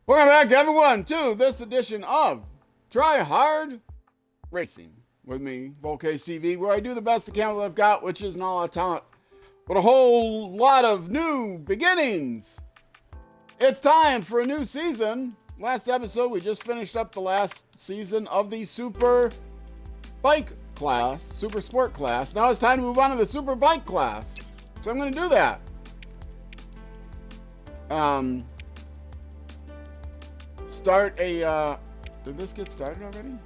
Welcome back, everyone, to this edition of Try Hard Racing with me, Volcase TV, where I do the best I can with what I've got, which is not a lot of talent, but a whole lot of new beginnings. It's time for a new season. Last episode, we just finished up the last season of the Super Bike class, Super Sport class. Now it's time to move on to the Super Bike class. So I'm going to do that. Start a, did this get started already?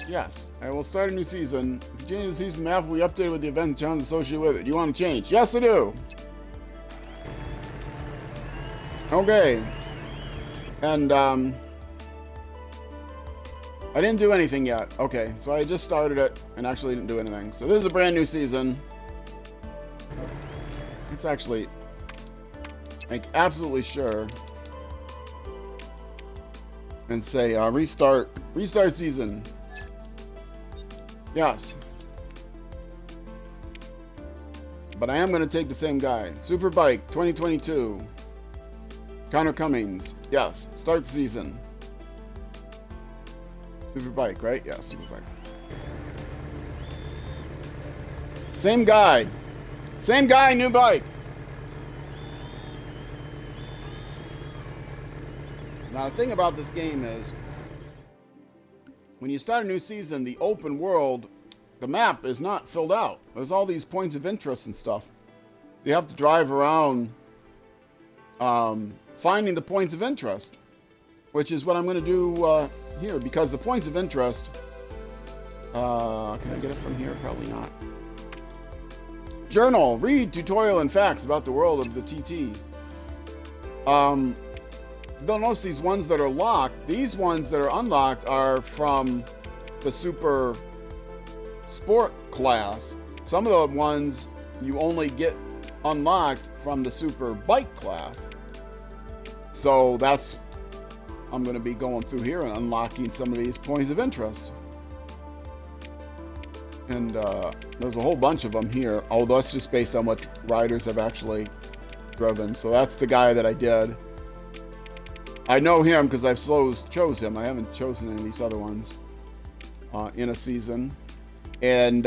Yes, I will start a new season. If you change the season map, we updated with the events and challenges associated with it. Do you want to change? Yes, I do. Okay. And, I didn't do anything yet. Okay, so I just started it and actually didn't do anything. So this is a brand new season. It's actually, make absolutely sure and say restart season. Yes. But I am going to take the same guy. Superbike 2022. Connor Cummings. Yes. Start the season. Superbike, right? Yeah, Superbike. Same guy. Same guy, new bike. Now, the thing about this game is, when you start a new season, the open world, the map is not filled out. There's all these points of interest and stuff. So you have to drive around finding the points of interest, which is what I'm going to do here, because the points of interest, can I get it from here? Probably not. Journal, read tutorial and facts about the world of the TT. You'll notice these ones that are locked. These ones that are unlocked are from the Super Sport class. Some of the ones you only get unlocked from the Super Bike class. So that's, I'm going to be going through here and unlocking some of these points of interest. And there's a whole bunch of them here. Oh, that's just based on what riders have actually driven. So that's the guy that I did. I know him because I've chose him. I haven't chosen any of these other ones in a season. And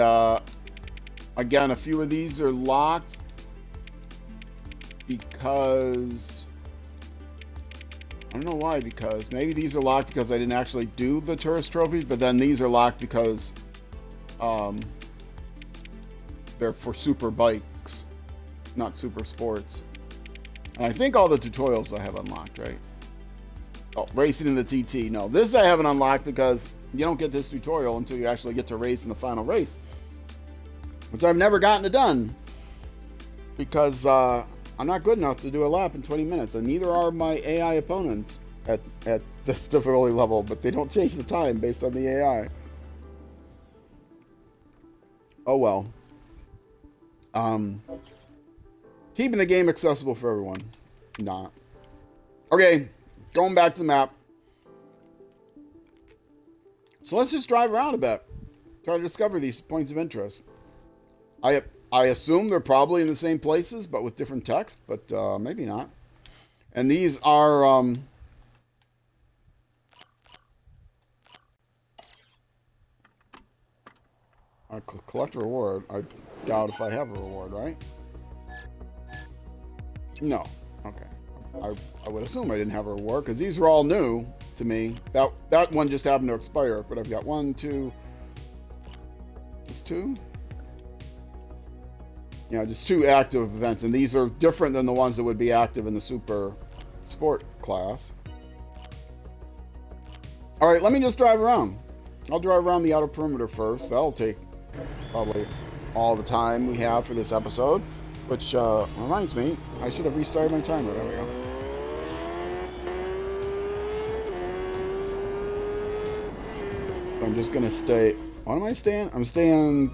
again, a few of these are locked because I don't know why. Because maybe these are locked because I didn't actually do the tourist trophies, but then these are locked because they're for super bikes, not super sports. And I think all the tutorials I have unlocked, right? Oh, racing in the TT. No, this I haven't unlocked because you don't get this tutorial until you actually get to race in the final race, which I've never gotten it done because I'm not good enough to do a lap in 20 minutes, and neither are my AI opponents at this difficulty level, but they don't change the time based on the AI. Oh well. Keeping the game accessible for everyone. Nah. Okay, going back to the map. So let's just drive around a bit. Try to discover these points of interest. I assume they're probably in the same places, but with different text, but maybe not. And these are collect a reward. I doubt if I have a reward, right? No. Okay. I would assume I didn't have a reward because these are all new to me. That one just happened to expire, but I've got one, two, just two? Yeah, just two active events, and these are different than the ones that would be active in the Super Sport class. All right, let me just drive around. I'll drive around the outer perimeter first. That'll take probably all the time we have for this episode, which reminds me, I should have restarted my timer. There we go. So I'm just gonna stay. What am I staying? I'm staying,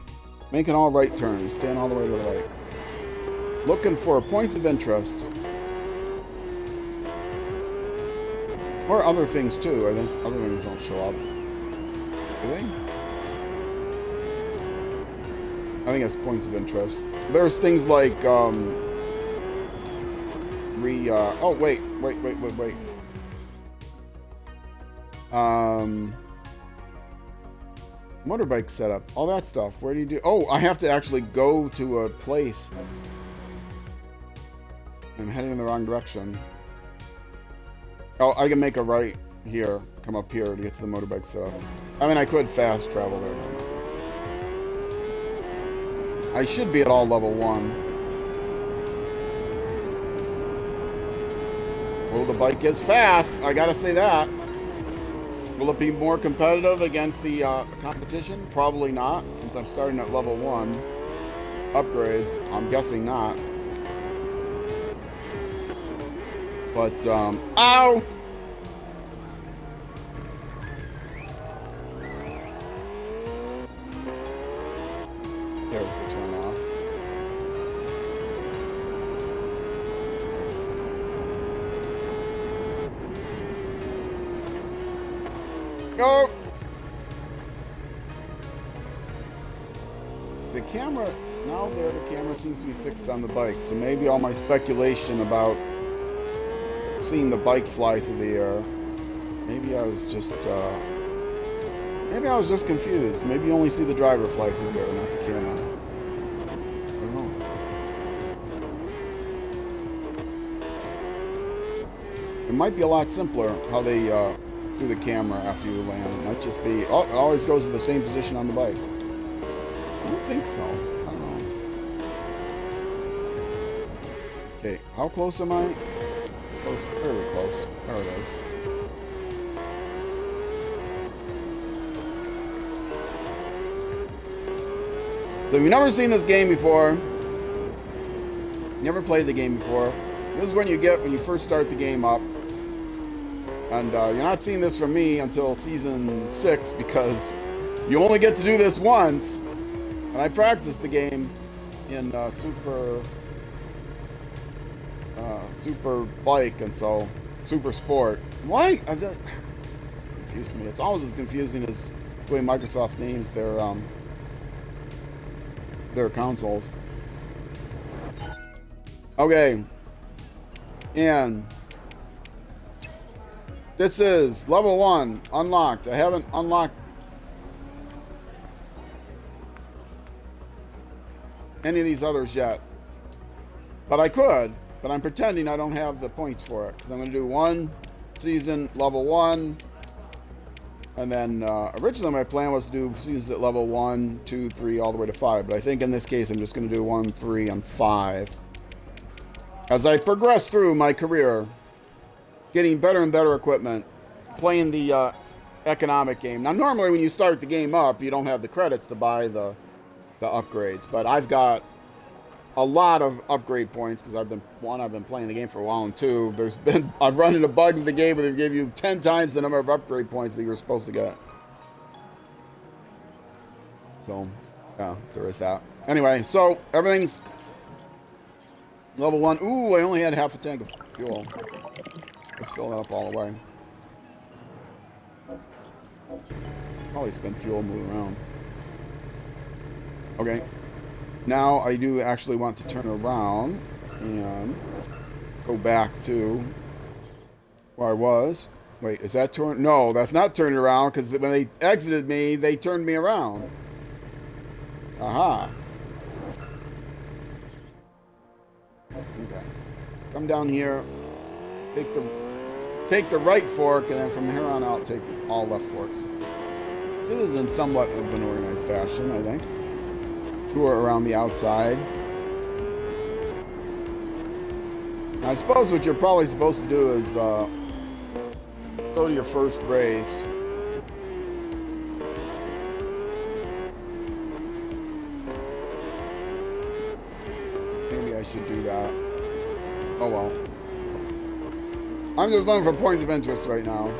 making all right turns, staying all the way to the right. Looking for points of interest. Or other things too. I think other things don't show up. Do they? I think it's points of interest. There's things like, oh, wait. Motorbike setup, all that stuff. Where do you do? Oh, I have to actually go to a place. I'm heading in the wrong direction. Oh, I can make a right here, come up here to get to the motorbike setup. I mean, I could fast travel there. I should be at all level 1. Oh, the bike is fast. I gotta say that. Will it be more competitive against the competition? Probably not, since I'm starting at level 1. Upgrades, I'm guessing not. But, ow! There's the turn off. Go! The camera, now there, the camera seems to be fixed on the bike, so maybe all my speculation about seeing the bike fly through the air, maybe I was just confused. Maybe you only see the driver fly through the air, not the camera. I don't know. It might be a lot simpler how they do the camera after you land. It might just be, oh, it always goes to the same position on the bike. I don't think so. I don't know. Okay, how close am I? Close, fairly close. There it is. So if you've never seen this game before, never played the game before, this is when you get when you first start the game up. And you're not seeing this from me until Season 6 because you only get to do this once. And I practiced the game in Superbike, and so Super Sport. Why? That confused me. It's always as confusing as the way Microsoft names their consoles. Okay, and this is level 1 unlocked. I haven't unlocked any of these others yet, but I could. But I'm pretending I don't have the points for it because I'm going to do one season level 1, and then originally my plan was to do seasons at level 1, 2, 3, all the way to 5. But I think in this case I'm just going to do 1, 3, and 5 as I progress through my career, getting better and better equipment, playing the economic game. Now, normally when you start the game up, you don't have the credits to buy the upgrades, but I've got a lot of upgrade points because I've been playing the game for a while, and 2, I've run into bugs in the game where they give you 10 times the number of upgrade points that you were supposed to get. So, yeah, there is that. Anyway, so everything's level 1. Ooh, I only had half a tank of fuel. Let's fill that up all the way. Probably spend fuel moving around. Okay. Now I do actually want to turn around and go back to where I was. Wait, is that turn? No, that's not turning around because when they exited me, they turned me around. Aha. Okay. Come down here. Take the right fork, and then from here on out, take all left forks. This is in somewhat of an organized fashion, I think. Tour around the outside. Now, I suppose what you're probably supposed to do is go to your first race. Maybe I should do that. Oh well. I'm just looking for points of interest right now.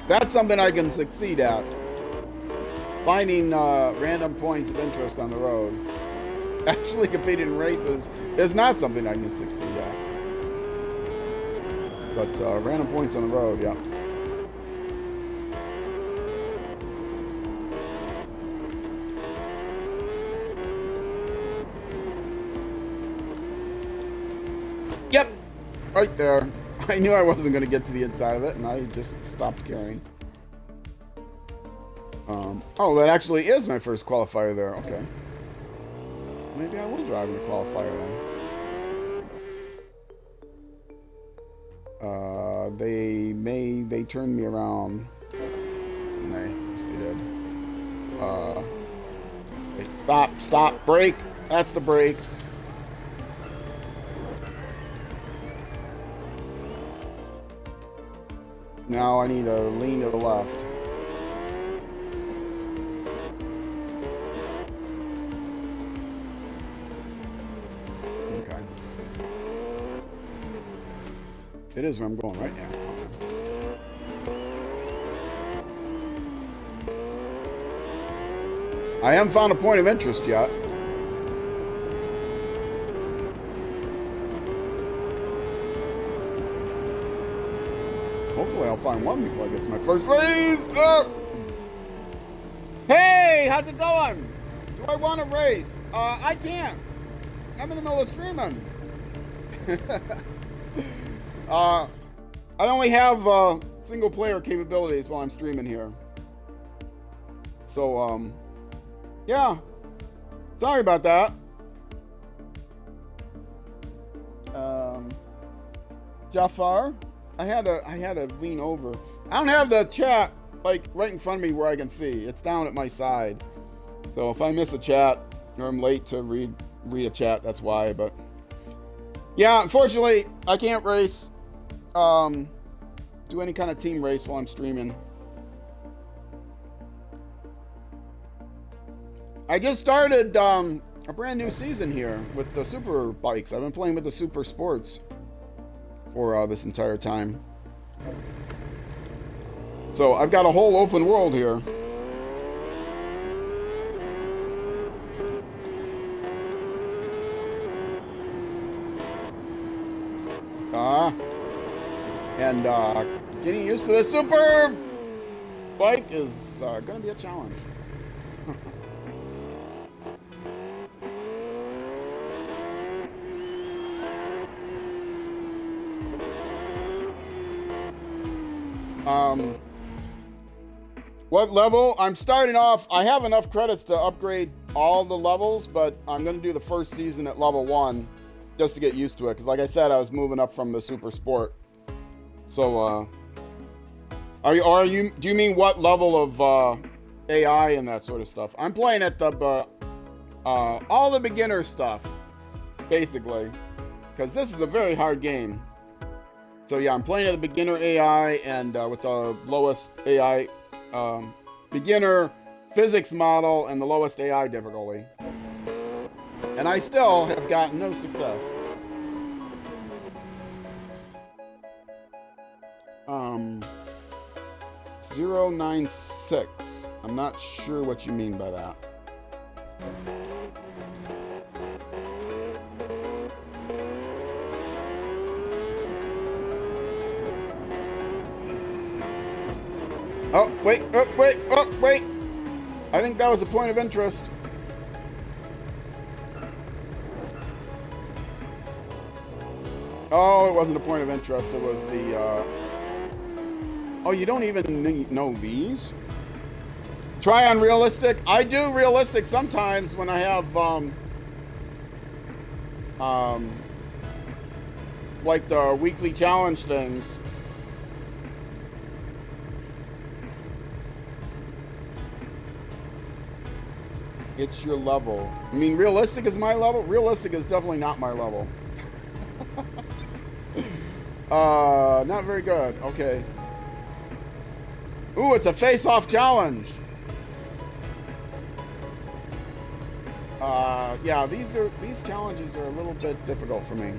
That's something I can succeed at. Finding random points of interest on the road. Actually competing in races is not something I can succeed at. But random points on the road, yeah. Right there. I knew I wasn't going to get to the inside of it, and I just stopped carrying. Oh, that actually is my first qualifier there. Okay. Maybe I will drive in the qualifier then. They turned me around. Yes, they did. Wait, stop, brake. That's the brake. Now I need to lean to the left. Okay. It is where I'm going right now. I haven't found a point of interest yet. Hopefully I'll find one before I get to my first race. Hey, how's it going? Do I want to race? I can't. I'm in the middle of streaming. I only have single player capabilities while I'm streaming here. So, yeah. Sorry about that. Jafar, I had to lean over. I don't have the chat like right in front of me where I can see. It's down at my side. So if I miss a chat or I'm late to read a chat, that's why. But yeah, unfortunately, I can't race. Do any kind of team race while I'm streaming. I just started a brand new season here with the super bikes. I've been playing with the super sports for this entire time. So I've got a whole open world here. And getting used to the super bike is going to be a challenge. What level? I'm starting off, I have enough credits to upgrade all the levels, but I'm going to do the first season at level 1 just to get used to it. Because like I said, I was moving up from the super sport. So, do you mean what level of AI and that sort of stuff? I'm playing at the, all the beginner stuff, basically. Because this is a very hard game. So yeah, I'm playing at the beginner AI and with the lowest AI, beginner physics model and the lowest AI difficulty. And I still have gotten no success. 096. I'm not sure what you mean by that. Oh, wait. I think that was a point of interest. Oh, it wasn't a point of interest. It was the, Oh, you don't even know these? Try on realistic. I do realistic sometimes when I have, like the weekly challenge things. It's your level. I mean, realistic is my level? Realistic is definitely not my level. Not very good. Okay. Ooh, it's a face-off challenge. Yeah, these challenges are a little bit difficult for me.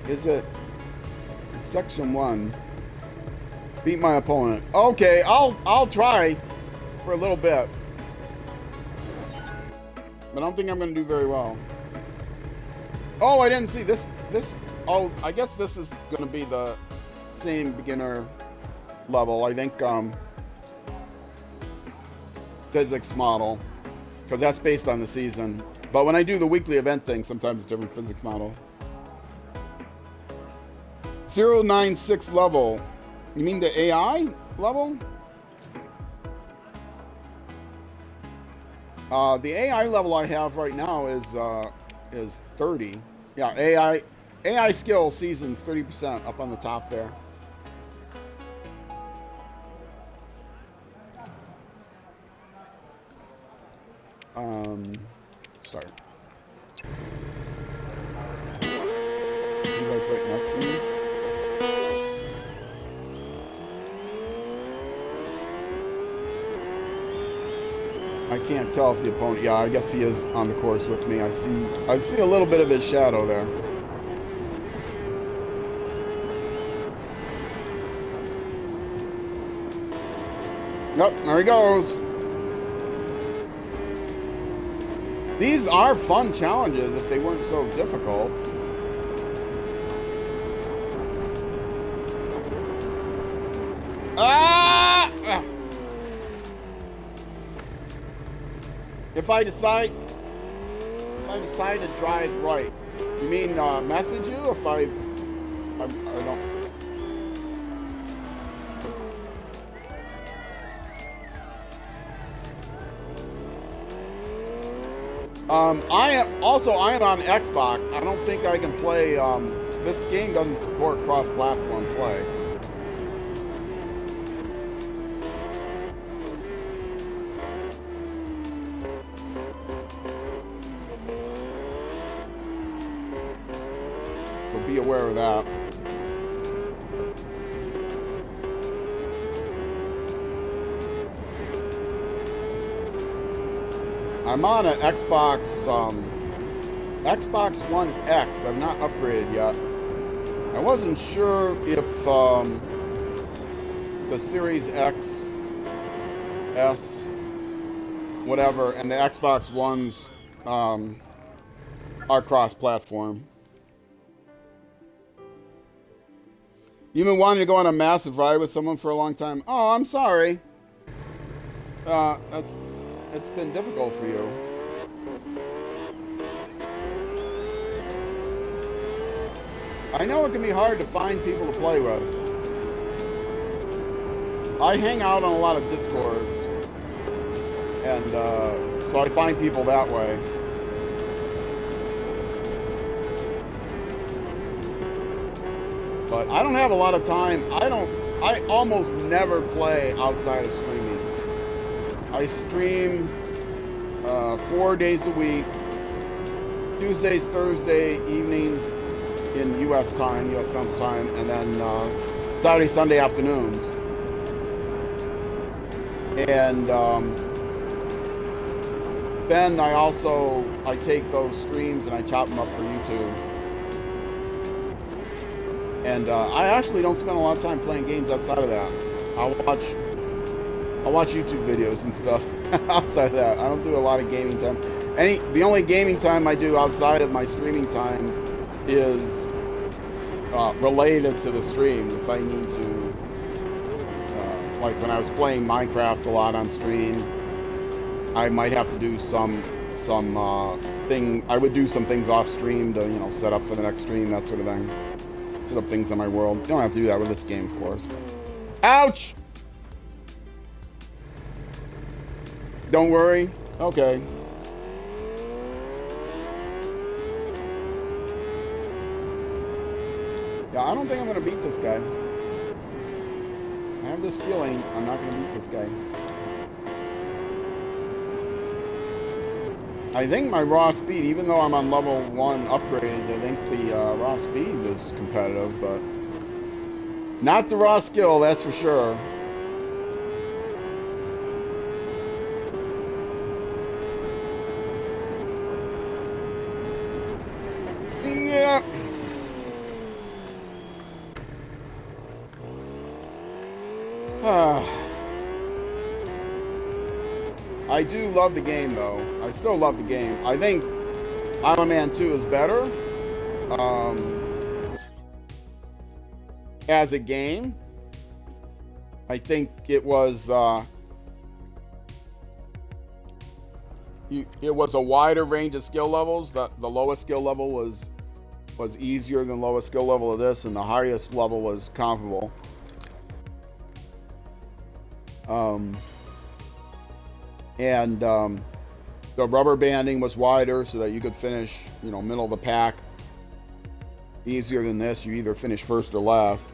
Is it section 1? Beat my opponent. Okay, I'll try for a little bit. But I don't think I'm going to do very well. Oh, I didn't see this. Oh, I guess this is going to be the same beginner level. I think physics model, because that's based on the season. But when I do the weekly event thing, sometimes it's different physics model. 096 level. You mean the AI level? The AI level I have right now is 30. Yeah, AI skill seasons 30% up on the top there. Start. See like right next to me. I can't tell if the opponent. Yeah, I guess he is on the course with me. I see a little bit of his shadow there. Yep, there he goes. These are fun challenges if they weren't so difficult. Ah! If I decide to drive right, you mean message you if I don't. I am on Xbox. I don't think I can play. This game doesn't support cross-platform play. So be aware of that. I'm on an Xbox One X. I've not upgraded yet. I wasn't sure if the Series X, S, whatever, and the Xbox Ones are cross-platform. You've been wanting to go on a massive ride with someone for a long time. Oh, I'm sorry. It's been difficult for you. I know it can be hard to find people to play with. I hang out on a lot of Discords, and so I find people that way. But I don't have a lot of time. I almost never play outside of streaming. I stream 4 days a week, Tuesdays, Thursday evenings in U.S. time, U.S. Central Time, and then Saturday, Sunday afternoons. And then I take those streams and I chop them up for YouTube. And I actually don't spend a lot of time playing games outside of that. I'll watch YouTube videos and stuff outside of that. I don't do a lot of gaming time. The only gaming time I do outside of my streaming time is related to the stream. If I need to, like when I was playing Minecraft a lot on stream, I might have to do some thing. I would do some things off stream to set up for the next stream, that sort of thing. Set up things on my world. You don't have to do that with this game, of course. Ouch! Don't worry. Okay. Yeah, I don't think I'm going to beat this guy. I have this feeling I'm not going to beat this guy. I think my raw speed, even though I'm on level 1 upgrades, I think the raw speed was competitive, but not the raw skill, that's for sure. Yeah. I do love the game, though. I still love the game. I think Iron Man 2 is better as a game. I think it was it was a wider range of skill levels. The lowest skill level was easier than lowest skill level of this, and the highest level was comparable. The rubber banding was wider so that you could finish, middle of the pack. Easier than this. You either finish first or last.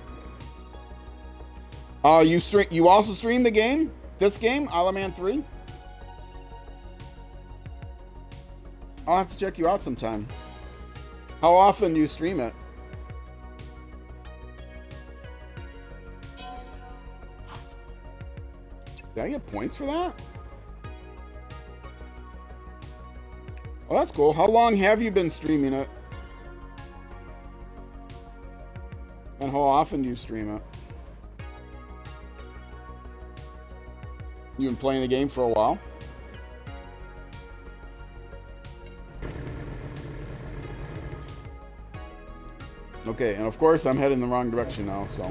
You also stream the game? This game, Isle of Man 3? I'll have to check you out sometime. How often do you stream it? Did I get points for that? Oh, that's cool. How long have you been streaming it? And how often do you stream it? You've been playing the game for a while? Okay, and of course I'm heading the wrong direction now, so.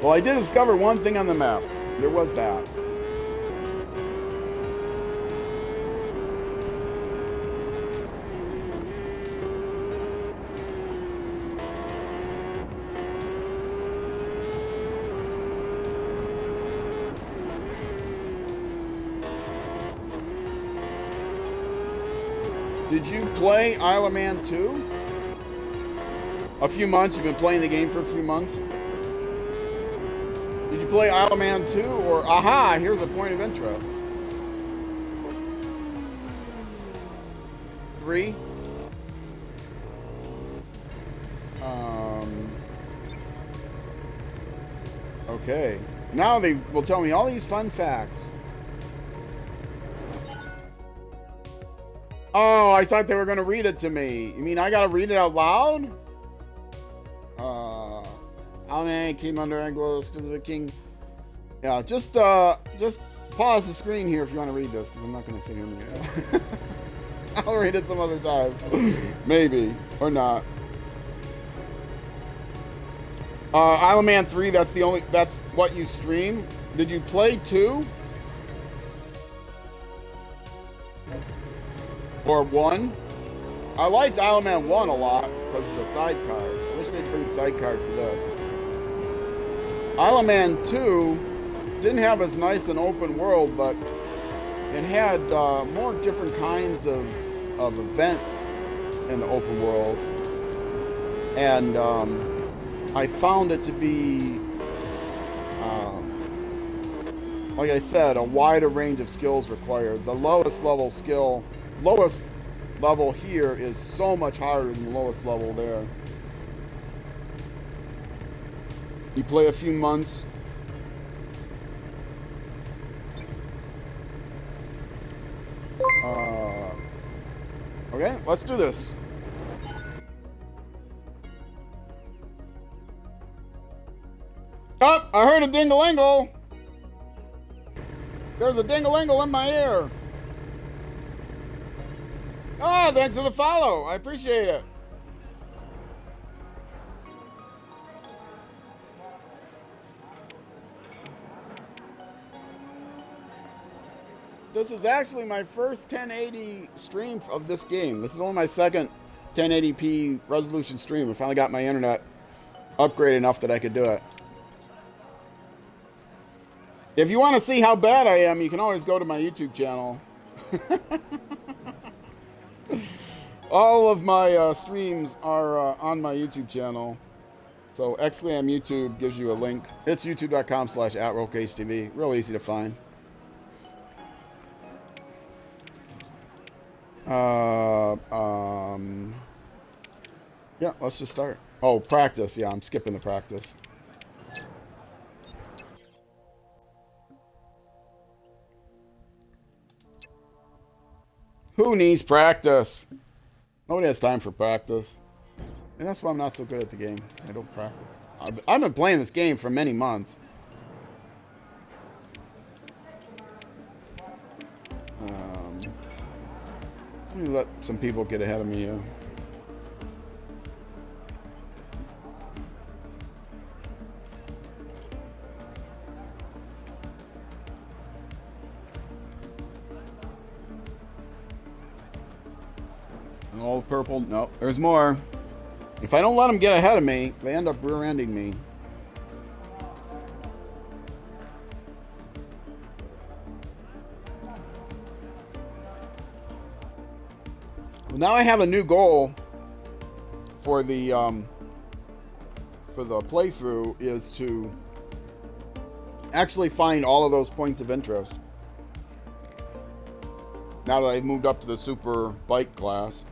Well, I did discover one thing on the map. There was that. Did you play Isle of Man 2? A few months? You've been playing the game for a few months? Did you play Isle of Man 2? Or, aha, here's a point of interest. 3? Okay. Now they will tell me all these fun facts. Oh, I thought they were going to read it to me. You mean I got to read it out loud? Alman came under Anglo-Pacific King. Yeah, just pause the screen here if you want to read this, because I'm not going to sit here and read it. I'll read it some other time. Maybe. Or not. Isle of Man 3, that's what you stream. Did you play 2? Or 1? I liked Isle of Man 1 a lot because of the sidecars. I wish they'd bring sidecars to this. Isle of Man 2 didn't have as nice an open world, but it had more different kinds of events in the open world. And I found it to be, like I said, a wider range of skills required. The lowest level here is so much harder than the lowest level there. You play a few months. Okay, let's do this. Oh, I heard a ding-a-lingle. There's a ding-a-lingle in my ear. Oh, thanks for the follow. I appreciate it. This is actually my first 1080 stream of this game. This is only my second 1080p resolution stream. I finally got my internet upgraded enough that I could do it. If you want to see how bad I am, you can always go to my YouTube channel. All of my streams are on my YouTube channel. So Xclam YouTube gives you a link. It's youtube.com/@RokeHTV. Real easy to find. Yeah, let's just start. Oh, practice. Yeah, I'm skipping the practice. Who needs practice? Nobody has time for practice. And that's why I'm not so good at the game. I don't practice. I've been playing this game for many months. Let me let some people get ahead of me here. Oh, purple. No, there's more. If I don't let them get ahead of me, they end up rear-ending me. Well, now I have a new goal for the playthrough is to actually find all of those points of interest. Now that I've moved up to the super bike class.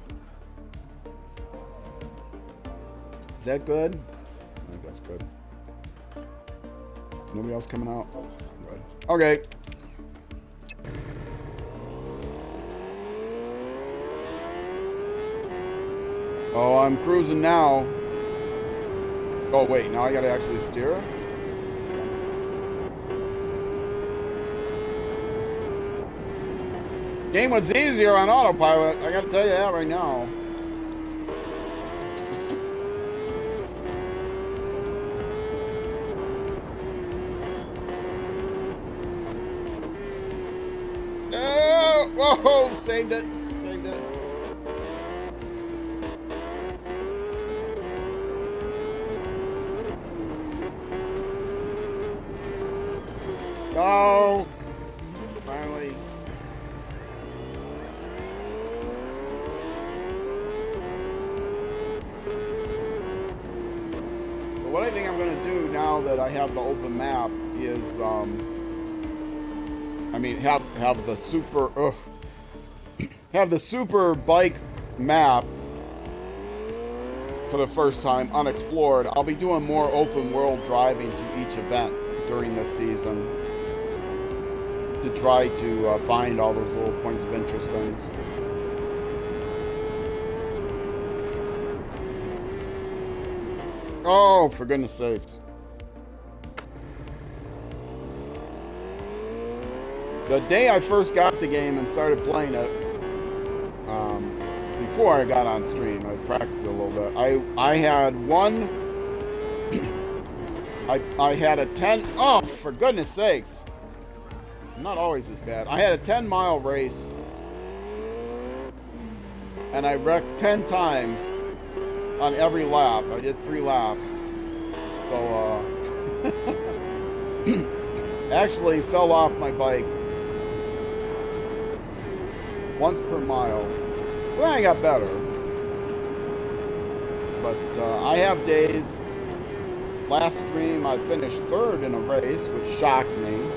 Is that good? I think that's good. Nobody else coming out? Good. Okay. Oh, I'm cruising now. Oh, wait. Now I gotta actually steer? Game was easier on autopilot. I gotta tell you that right now. Whoa! Saved it. Saved it. Oh! Finally. So what I think I'm going to do now that I have the open map is, have the super, have the super bike map for the first time unexplored. I'll be doing more open world driving to each event during this season to try to find all those little points of interest things. Oh, for goodness sakes. The day I first got the game and started playing it, before I got on stream, I practiced it a little bit. I had one, I had a 10, oh, for goodness sakes. I'm not always this bad. I had a 10-mile race, and I wrecked 10 times on every lap. I did 3 laps. So, actually fell off my bike once per mile. Well, I got better. But I have days. Last stream, I finished 3rd in a race, which shocked me.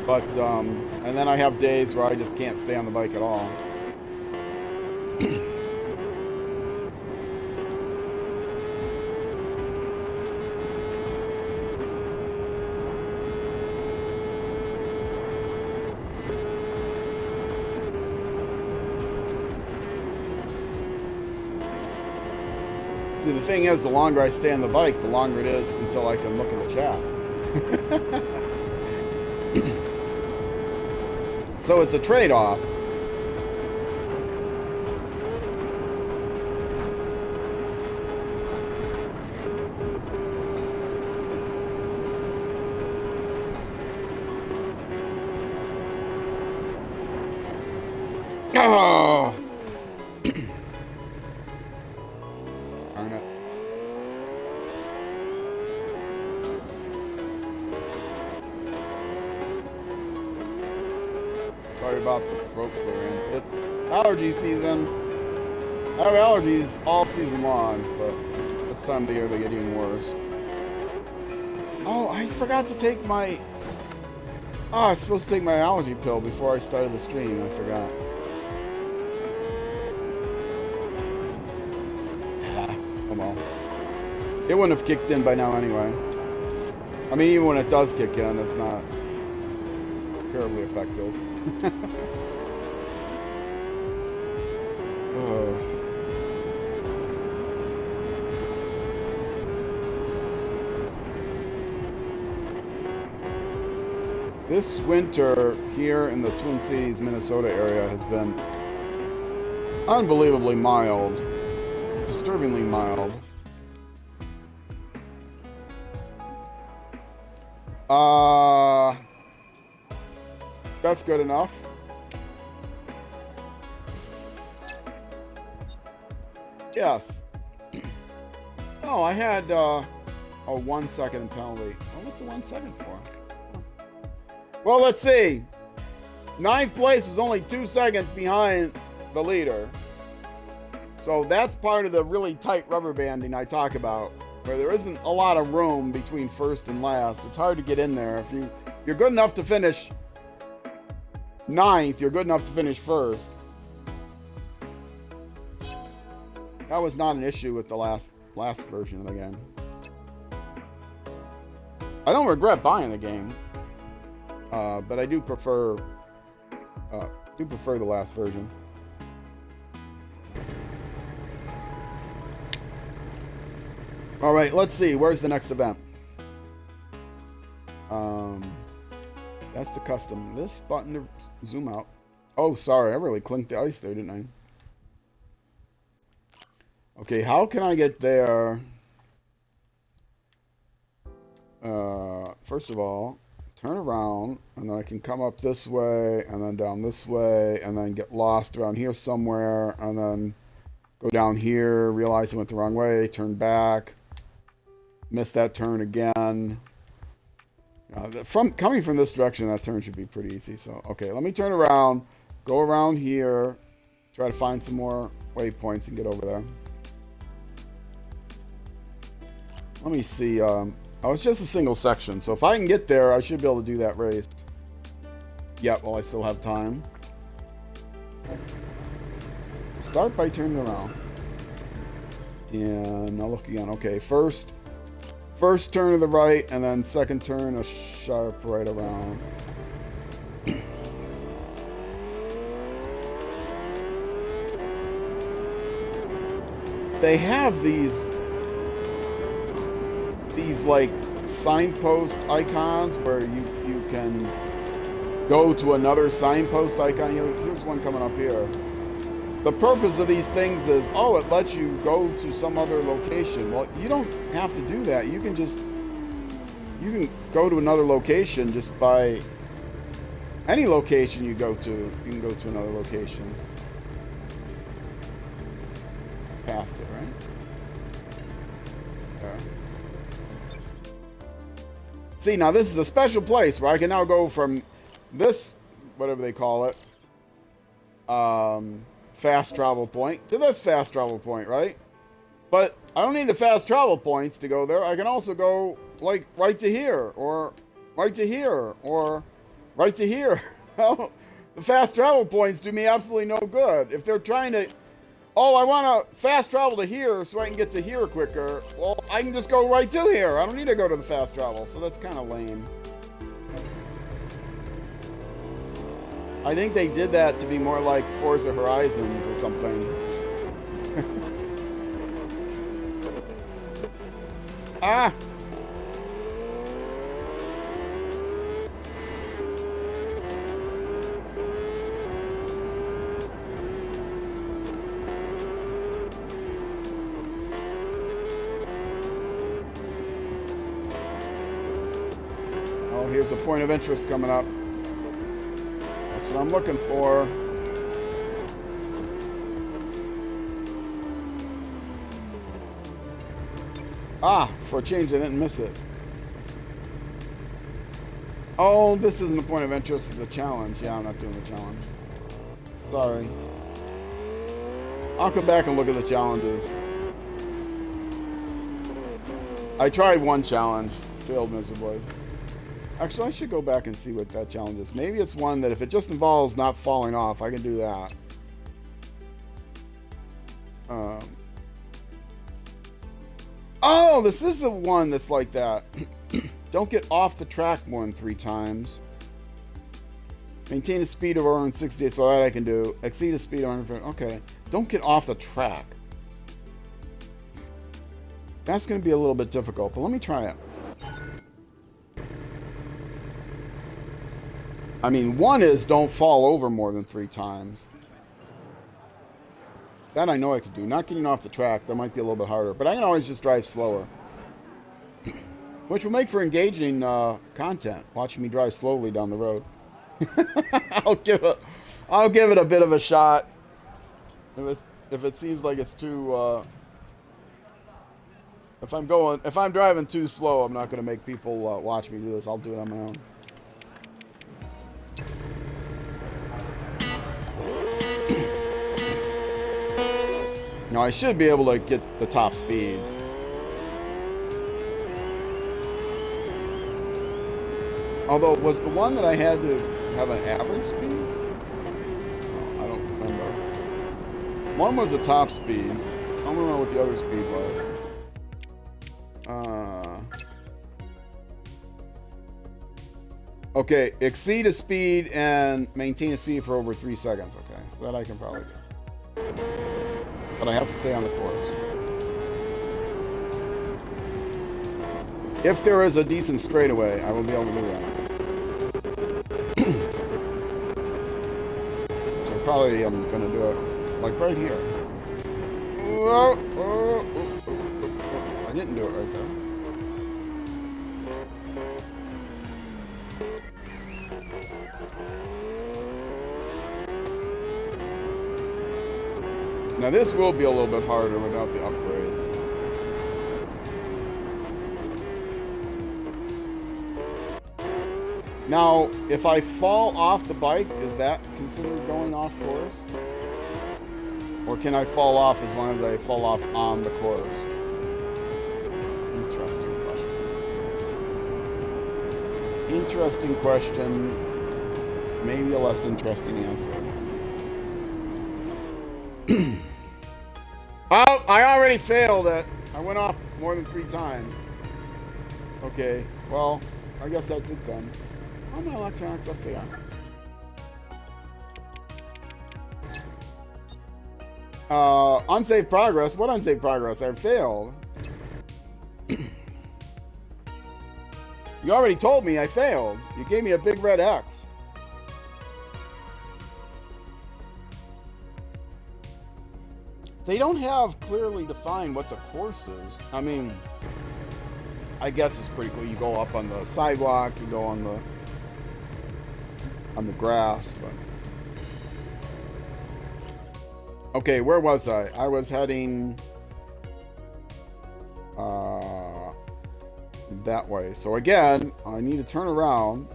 But, and then I have days where I just can't stay on the bike at all. See, the thing is, the longer I stay on the bike, the longer it is until I can look at the chat. So it's a trade-off. Oh! Darn it. Sorry about the throat clearing. It's allergy season. I have allergies all season long, but this time of the year they get even worse. Oh, I forgot to take my... Oh, I was supposed to take my allergy pill before I started the stream. I forgot. Oh well. It wouldn't have kicked in by now anyway. I mean, even when it does kick in, it's not terribly effective. This winter here in the Twin Cities, Minnesota area has been unbelievably mild, disturbingly mild. That's good enough. Yes. Oh, I had a 1 second penalty. What's the 1 second for? Well, let's see. 9th place was only 2 seconds behind the leader. So that's part of the really tight rubber banding I talk about, where there isn't a lot of room between first and last. It's hard to get in there. If you're good enough to finish 9th, you're good enough to finish first. That was not an issue with the last version of the game. I don't regret buying the game, but I do prefer the last version. All right, let's see. Where's the next event? That's the custom. This button to zoom out. Oh, sorry. I really clinked the ice there, didn't I? Okay, how can I get there? First of all, turn around, and then I can come up this way, and then down this way, and then get lost around here somewhere, and then go down here, realize I went the wrong way, turn back, miss that turn again. Coming from this direction, that turn should be pretty easy. So, okay, let me turn around, go around here, try to find some more waypoints and get over there. Let me see. Oh, it's just a single section, so if I can get there, I should be able to do that race. Yep, well, I still have time. Start by turning around. And I'll look again. Okay, first turn to the right, and then second turn a sharp right around. They have these like signpost icons where you can go to another signpost icon. Here's one coming up here. The purpose of these things is, it lets you go to some other location. Well, you don't have to do that. You can go to another location just by any location you go to. You can go to another location. Past it, right? Okay. See, now this is a special place where I can now go from this, whatever they call it, fast travel point to this fast travel point, right? But I don't need the fast travel points to go there. I can also go, like, right to here, or right to here, or right to here. The fast travel points do me absolutely no good. If they're trying to, I want to fast travel to here so I can get to here quicker, well, I can just go right to here. I don't need to go to the fast travel, so that's kind of lame. I think they did that to be more like Forza Horizons or something. Ah! Oh, here's a point of interest coming up. That's what I'm looking for. For a change, I didn't miss it. Oh, this isn't a point of interest, it's a challenge. Yeah, I'm not doing the challenge. Sorry. I'll come back and look at the challenges. I tried one challenge, failed miserably. Actually, I should go back and see what that challenge is. Maybe it's one that if it just involves not falling off, I can do that. Oh, this is the one that's like that. Don't get off the track more than 3 times. Maintain a speed of around 60, so that I can do. Exceed a speed of 100. Okay. Don't get off the track. That's going to be a little bit difficult, but let me try it. I mean, one is don't fall over more than 3 times. That I know I could do. Not getting off the track, that might be a little bit harder. But I can always just drive slower. Which will make for engaging content, watching me drive slowly down the road. I'll give it a bit of a shot. if it seems like it's too, if I'm driving too slow, I'm not going to make people watch me do this. I'll do it on my own. Now, I should be able to get the top speeds. Although, was the one that I had to have an average speed? Oh, I don't remember. One was the top speed. I don't remember what the other speed was. Okay, exceed a speed and maintain a speed for over 3 seconds. Okay, so that I can probably do. But I have to stay on the course. If there is a decent straightaway, I will be able to do that. So probably I'm going to do it like right here. I didn't do it right there. Now this will be a little bit harder without the upgrades. Now, if I fall off the bike, is that considered going off course? Or can I fall off as long as I fall off on the course? Interesting question. Interesting question. Maybe a less interesting answer. Oh, I already failed it. I went off more than 3 times. Okay, well, I guess that's it then. Oh, my electronics up there. Unsafe progress? What unsafe progress? I failed. You already told me I failed. You gave me a big red X. They don't have clearly defined what the course is. I mean, I guess it's pretty clear. You go up on the sidewalk, you go on the grass, but okay, where was I? I was heading that way. So again, I need to turn around.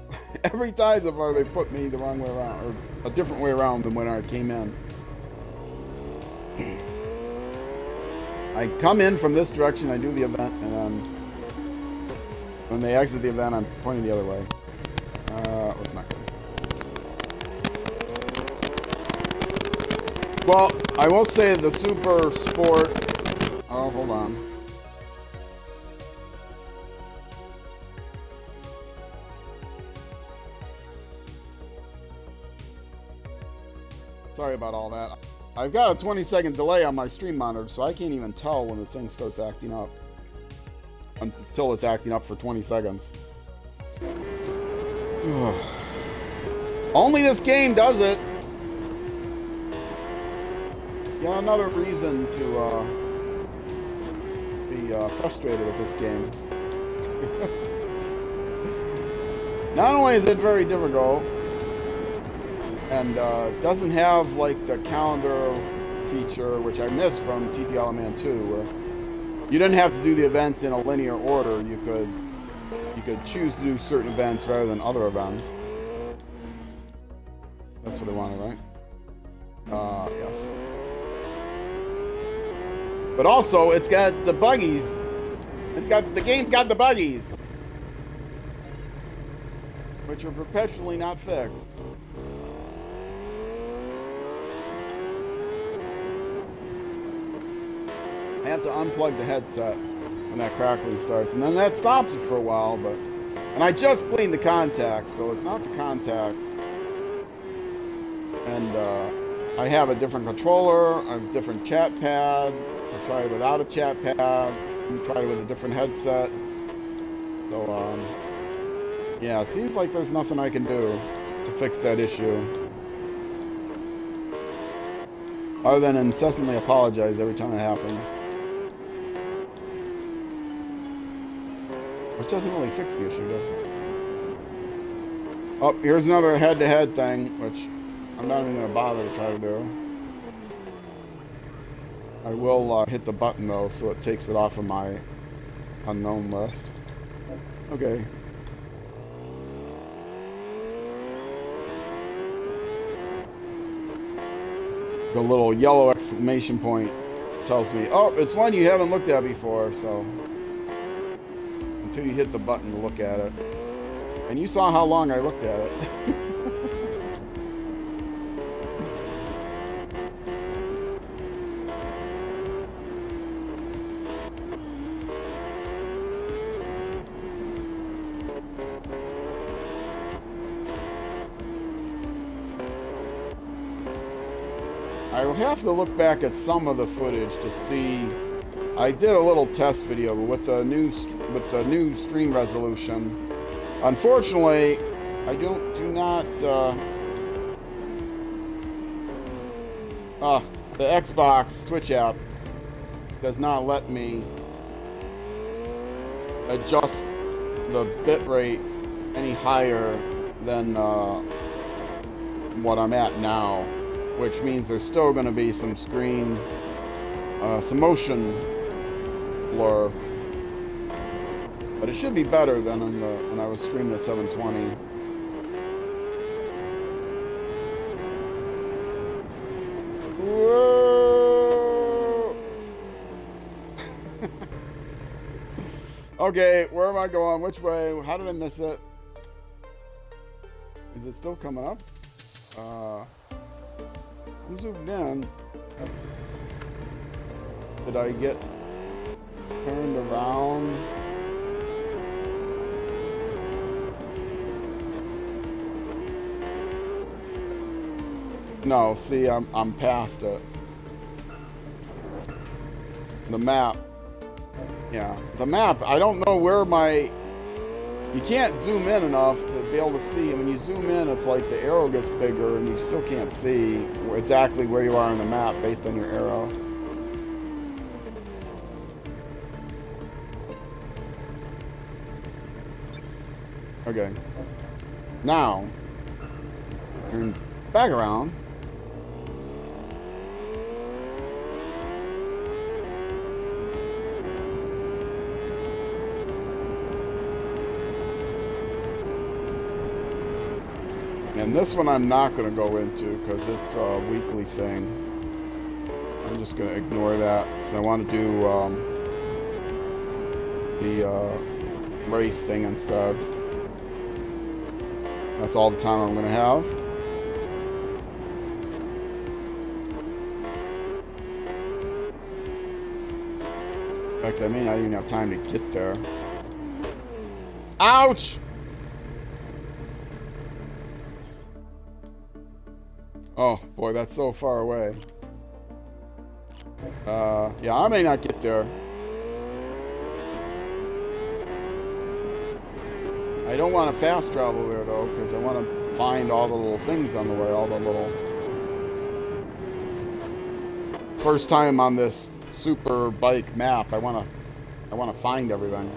Every time so far they put me the wrong way around, or a different way around than when I came in. I come in from this direction, I do the event, and then when they exit the event, I'm pointing the other way. That's not good. Well, I will say the Super Sport... Oh, hold on. Sorry about all that. I've got a 20-second delay on my stream monitor, so I can't even tell when the thing starts acting up. Until it's acting up for 20 seconds. Only this game does it! Yeah, another reason to be frustrated with this game. Not only is it very difficult, and doesn't have like the calendar feature, which I missed from TTL Man 2, where you didn't have to do the events in a linear order. You could choose to do certain events rather than other events. That's what I wanted, right? Yes. But also, it's got the buggies. The game's got the buggies, which are perpetually not fixed. I have to unplug the headset when that crackling starts, and then that stops it for a while, and I just cleaned the contacts, so it's not the contacts. And I have a different controller, I have a different chat pad. I tried it without a chat pad. I tried it with a different headset. So, yeah, it seems like there's nothing I can do to fix that issue, other than incessantly apologize every time it happens. Which doesn't really fix the issue, does it? Oh, here's another head-to-head thing, which I'm not even going to bother to try to do. I will hit the button though, so it takes it off of my unknown list. Okay. The little yellow exclamation point tells me, oh, it's one you haven't looked at before, so until you hit the button to look at it. And you saw how long I looked at it. I will have to look back at some of the footage to see. I did a little test video with the new stream resolution. Unfortunately, I do not. The Xbox Twitch app does not let me adjust the bitrate any higher than what I'm at now, which means there's still going to be some screen, some motion blur, but it should be better than when I was streaming at 720. Whoa! Okay, where am I going? Which way? How did I miss it? Is it still coming up? I'm zoomed in. Did I get turned around? No, see, I'm past it. The map. Yeah, the map. I don't know where my. You can't zoom in enough to be able to see. And when you zoom in, it's like the arrow gets bigger, and you still can't see exactly where you are on the map based on your arrow. Okay. Now, turn back around. And this one I'm not going to go into because it's a weekly thing. I'm just going to ignore that because I want to do the race thing instead. That's all the time I'm going to have. In fact, I may not even have time to get there. Ouch! Oh boy, that's so far away. Yeah, I may not get there. I don't want to fast travel there though, because I want to find all the little things on the way, all the little. First time on this Superbike map, I want to find everything.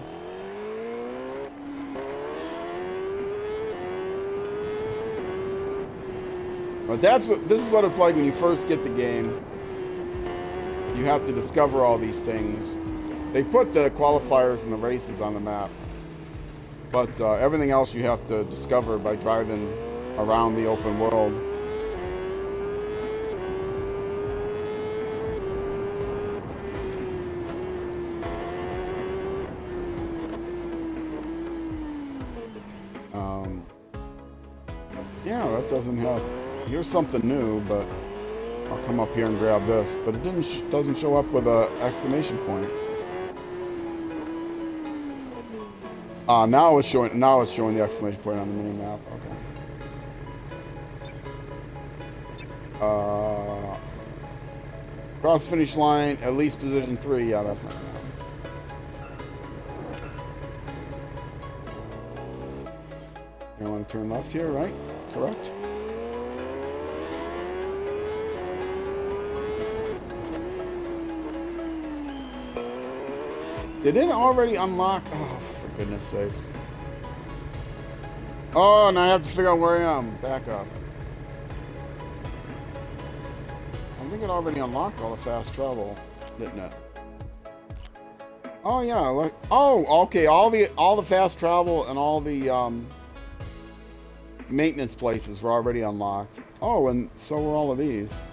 But this is what it's like when you first get the game. You have to discover all these things. They put the qualifiers and the races on the map, but everything else you have to discover by driving around the open world. Yeah, that doesn't have. Here's something new, but I'll come up here and grab this. But it doesn't show up with a exclamation point. Now it's showing. Now it's showing the exclamation point on the mini map. Okay. Cross finish line, at least position 3. Yeah, that's not gonna happen. I want to turn left here, right? Correct. Did it already unlock? Oh, for goodness sakes. Oh, and I have to figure out where I am. Back up. I think it already unlocked all the fast travel. didn't it? Oh yeah, like, oh, okay, all the fast travel and all the maintenance places were already unlocked. Oh, and so were all of these.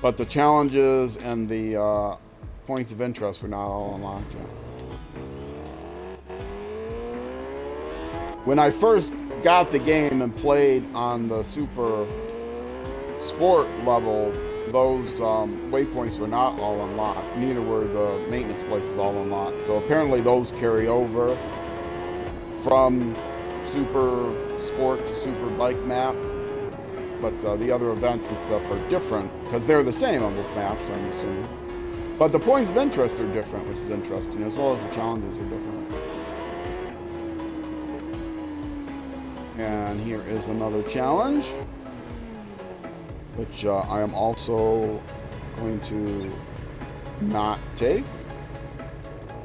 But the challenges and the points of interest were not all unlocked yet. When I first got the game and played on the Super Sport level, those waypoints were not all unlocked. Neither were the maintenance places all unlocked. So apparently those carry over from Super Sport to Superbike map. But the other events and stuff are different because they're the same on both maps, I'm assuming. But the points of interest are different, which is interesting, as well as the challenges are different. And here is another challenge, which I am also going to not take,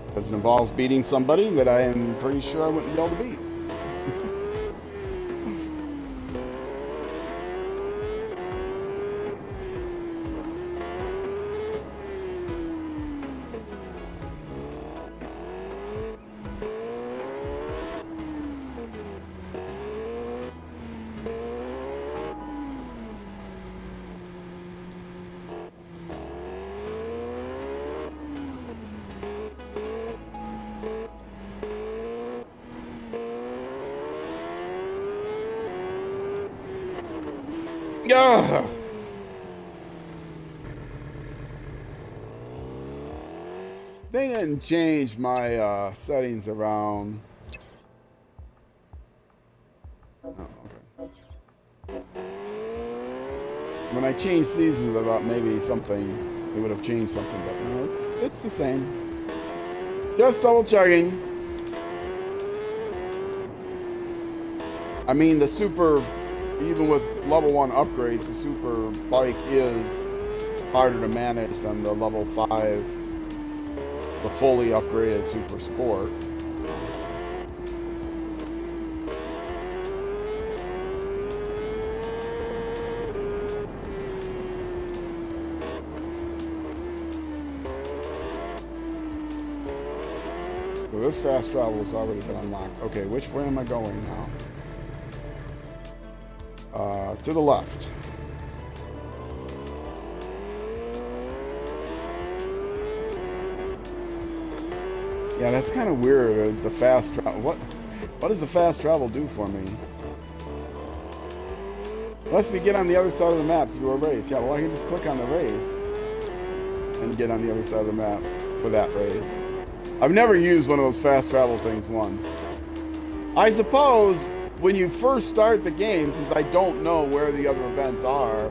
because it involves beating somebody that I am pretty sure I wouldn't be able to beat. Ugh. They didn't change my settings around. Oh, okay. When I changed seasons, I thought maybe it would have changed something, but no, it's the same. Just double checking. I mean, even with level 1 upgrades, the Super Bike is harder to manage than the level 5, the fully upgraded Super Sport. So this fast travel has already been unlocked. Okay, which way am I going now? To the left. Yeah, that's kind of weird. The fast travel. What does the fast travel do for me? Unless we get on the other side of the map to do a race. Yeah, well, I can just click on the race and get on the other side of the map for that race. I've never used one of those fast travel things once. I suppose when you first start the game, since I don't know where the other events are,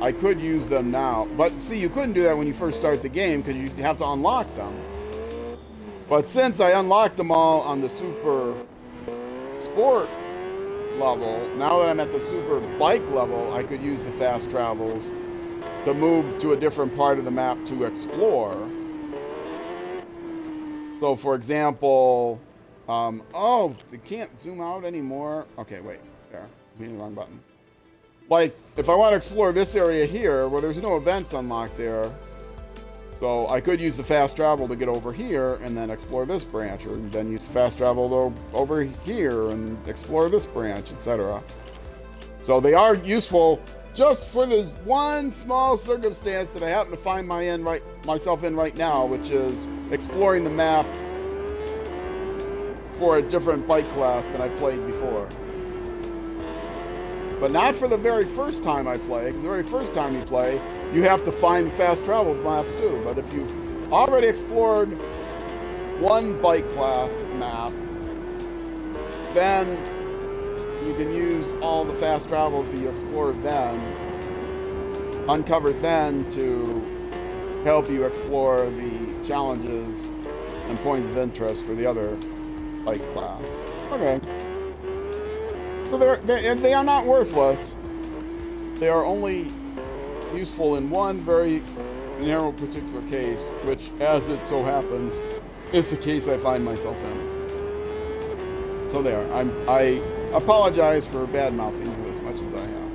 I could use them now. But see, you couldn't do that when you first start the game because you'd have to unlock them. But since I unlocked them all on the Super Sport level, now that I'm at the Super Bike level, I could use the fast travels to move to a different part of the map to explore. So for example, oh, they can't zoom out anymore. Okay, wait, there, I'm hitting the wrong button. Like, if I want to explore this area here, well, there's no events unlocked there. So I could use the fast travel to get over here and then explore this branch, or then use the fast travel to over here and explore this branch, etc. So they are useful just for this one small circumstance that I happen to find myself in right now, which is exploring the map for a different bike class than I've played before. But not for the very first time I play, because the very first time you play, you have to find the fast travel maps too. But if you've already explored one bike class map, then you can use all the fast travels that you explored then, uncovered then, to help you explore the challenges and points of interest for the other bike class. Okay. So they are not worthless. They are only useful in one very narrow particular case, which, as it so happens, is the case I find myself in. So there. I apologize for bad-mouthing you as much as I have.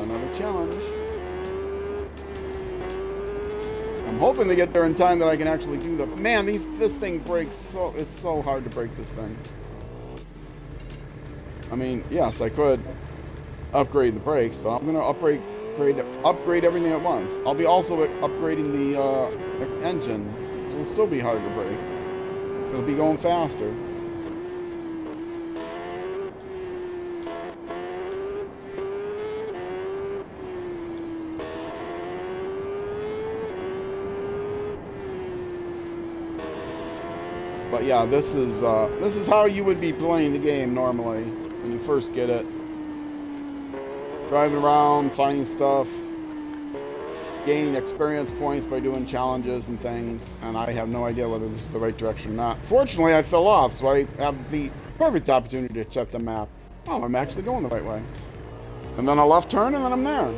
Another challenge. I'm hoping to get there in time that I can actually do the... Man, this thing breaks so... It's so hard to break this thing. I mean, yes, I could upgrade the brakes, but I'm going to upgrade everything at once. I'll be also upgrading the engine. It'll still be harder to brake. It'll be going faster. But yeah, this is how you would be playing the game normally when you first get it. Driving around, finding stuff, gaining experience points by doing challenges and things, and I have no idea whether this is the right direction or not. Fortunately, I fell off, so I have the perfect opportunity to check the map. Oh, I'm actually going the right way. And then a left turn, and then I'm there.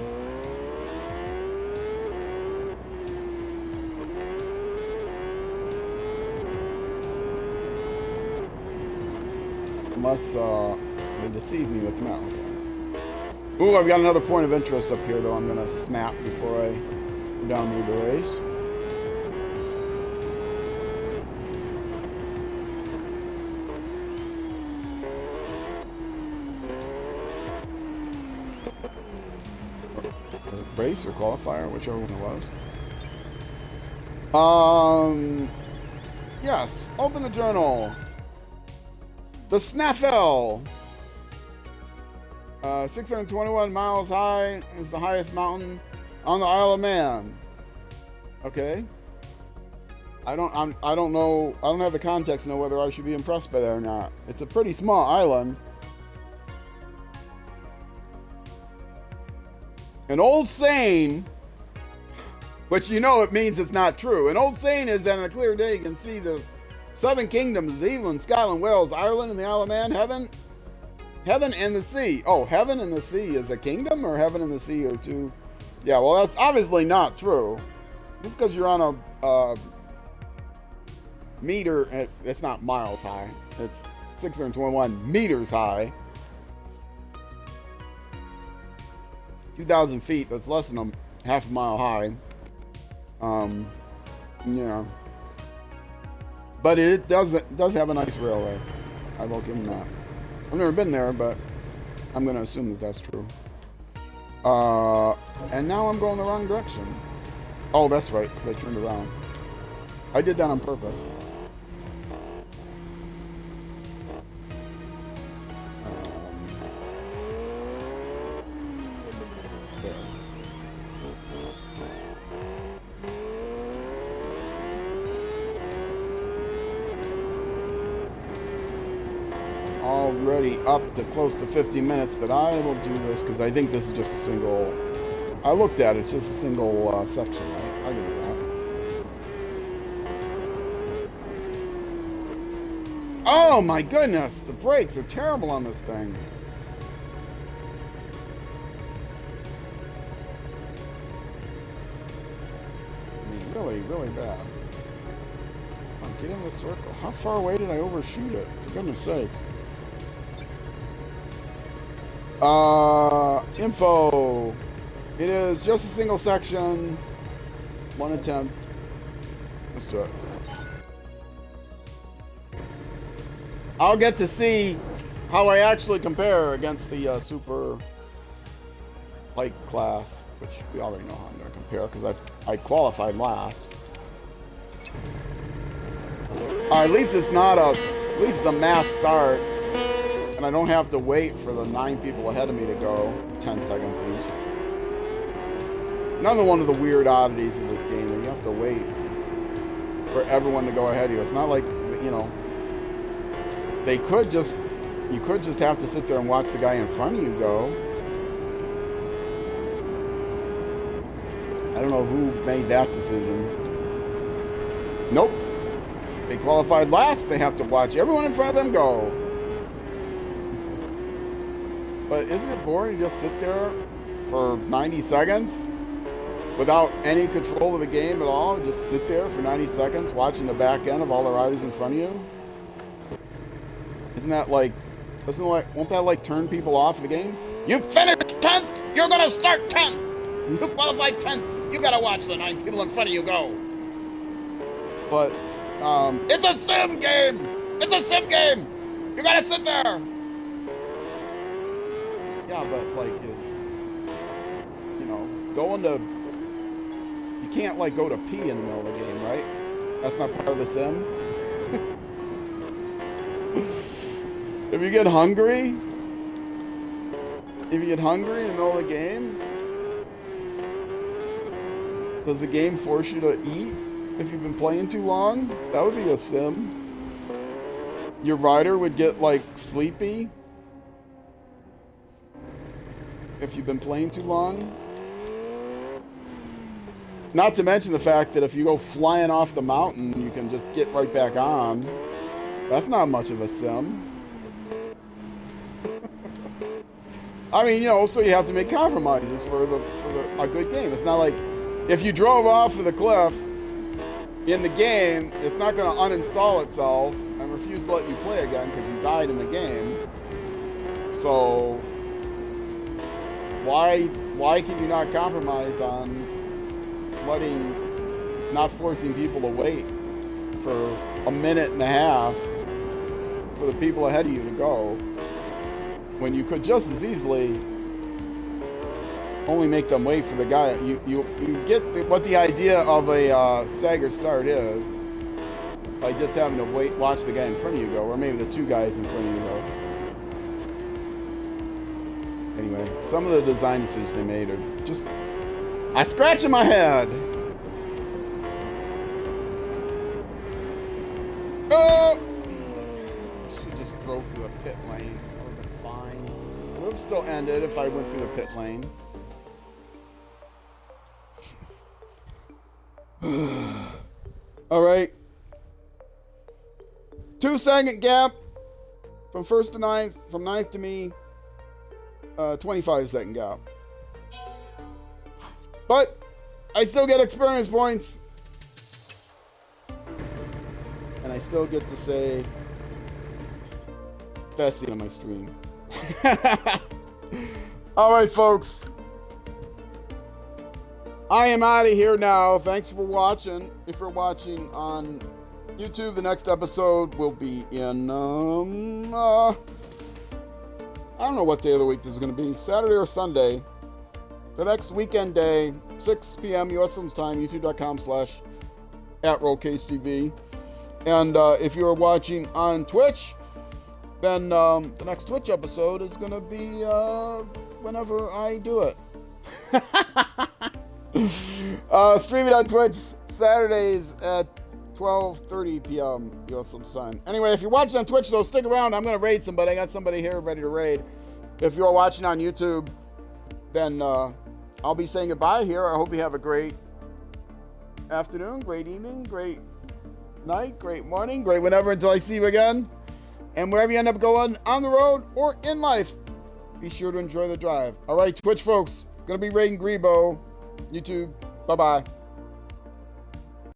Unless they deceive me with the map. Ooh, I've got another point of interest up here, though I'm going to snap before I go down to the race. Race or qualifier, whichever one it was. Yes, open the journal. The Snaffell. 621 miles high is the highest mountain on the Isle of Man. Okay. I don't know. I don't have the context to know whether I should be impressed by that or not. It's a pretty small island. An old saying, which you know it means it's not true. An old saying is that on a clear day you can see the 7 kingdoms, England, Scotland, Wales, Ireland, and the Isle of Man, heaven and the sea. Oh, heaven and the sea is a kingdom, or heaven and the sea are two? Yeah, well, that's obviously not true. Just because you're on a meter, it's not miles high. It's 621 meters high. 2,000 feet, that's less than a half a mile high. Yeah. But it does have a nice railway. I will give them that. I've never been there, but I'm going to assume that that's true. And now I'm going the wrong direction. Oh, that's right, because I turned around. I did that on purpose. There. Already up to close to 50 minutes, but I will do this because I think this is just a single... I looked at it, it's just a single section, right? I can do that. Oh my goodness! The brakes are terrible on this thing. I mean, really, really bad. Come on, get in the circle. How far away did I overshoot it? For goodness sakes. Info. It is just a single section. 1 attempt. Let's do it. I'll get to see how I actually compare against the Superbike class, which we already know how I'm going to compare because I qualified last. At least it's not a, at least it's a mass start. And I don't have to wait for the 9 people ahead of me to go 10 seconds each. Another one of the weird oddities of this game that you have to wait for everyone to go ahead of you. It's not like, you know, you could just have to sit there and watch the guy in front of you go. I don't know who made that decision. Nope. They qualified last, they have to watch everyone in front of them go. But isn't it boring to just sit there for 90 seconds without any control of the game at all? Just sit there for 90 seconds watching the back end of all the riders in front of you? Isn't that like, won't that like turn people off the game? You finished 10th! You're gonna start 10th. You qualify 10th. You gotta watch the 9 people in front of you go. But it's a sim game. It's a sim game. You gotta sit there. Yeah, but like going to. You can't like go to pee in the middle of the game, right? That's not part of the sim. If you get hungry in the middle of the game, does the game force you to eat if you've been playing too long? That would be a sim. Your rider would get like sleepy if you've been playing too long. Not to mention the fact that if you go flying off the mountain, you can just get right back on. That's not much of a sim. I mean, so you have to make compromises for a good game. It's not like if you drove off of the cliff in the game, it's not going to uninstall itself and refuse to let you play again because you died in the game. So why can you not compromise on not forcing people to wait for a minute and a half for the people ahead of you to go, when you could just as easily only make them wait for the guy. You get what the idea of a staggered start is by just having to watch the guy in front of you go, or maybe the two guys in front of you go. Anyway, some of the design decisions they made are just, I scratch in my head. Oh! She just drove through the pit lane. That would have been fine. It would have still ended if I went through the pit lane. All right. 2-second gap from first to ninth, from ninth to me. 25-second gap. But I still get experience points. And I still get to say that's the end of my stream. Alright, folks. I am out of here now. Thanks for watching. If you're watching on YouTube, the next episode will be in I don't know what day of the week this is going to be. Saturday or Sunday. The next weekend day, 6 p.m. U.S. time, youtube.com/@RollCageTV. And if you're watching on Twitch, then the next Twitch episode is going to be whenever I do it. Streaming on Twitch Saturdays at 12:30 p.m. U.S. time. Anyway, if you're watching on Twitch, though, stick around. I'm going to raid somebody. I got somebody here ready to raid. If you're watching on YouTube, then I'll be saying goodbye here. I hope you have a great afternoon, great evening, great night, great morning, great whenever until I see you again. And wherever you end up going, on the road or in life, be sure to enjoy the drive. All right, Twitch folks, going to be raiding Grebo. YouTube, bye-bye.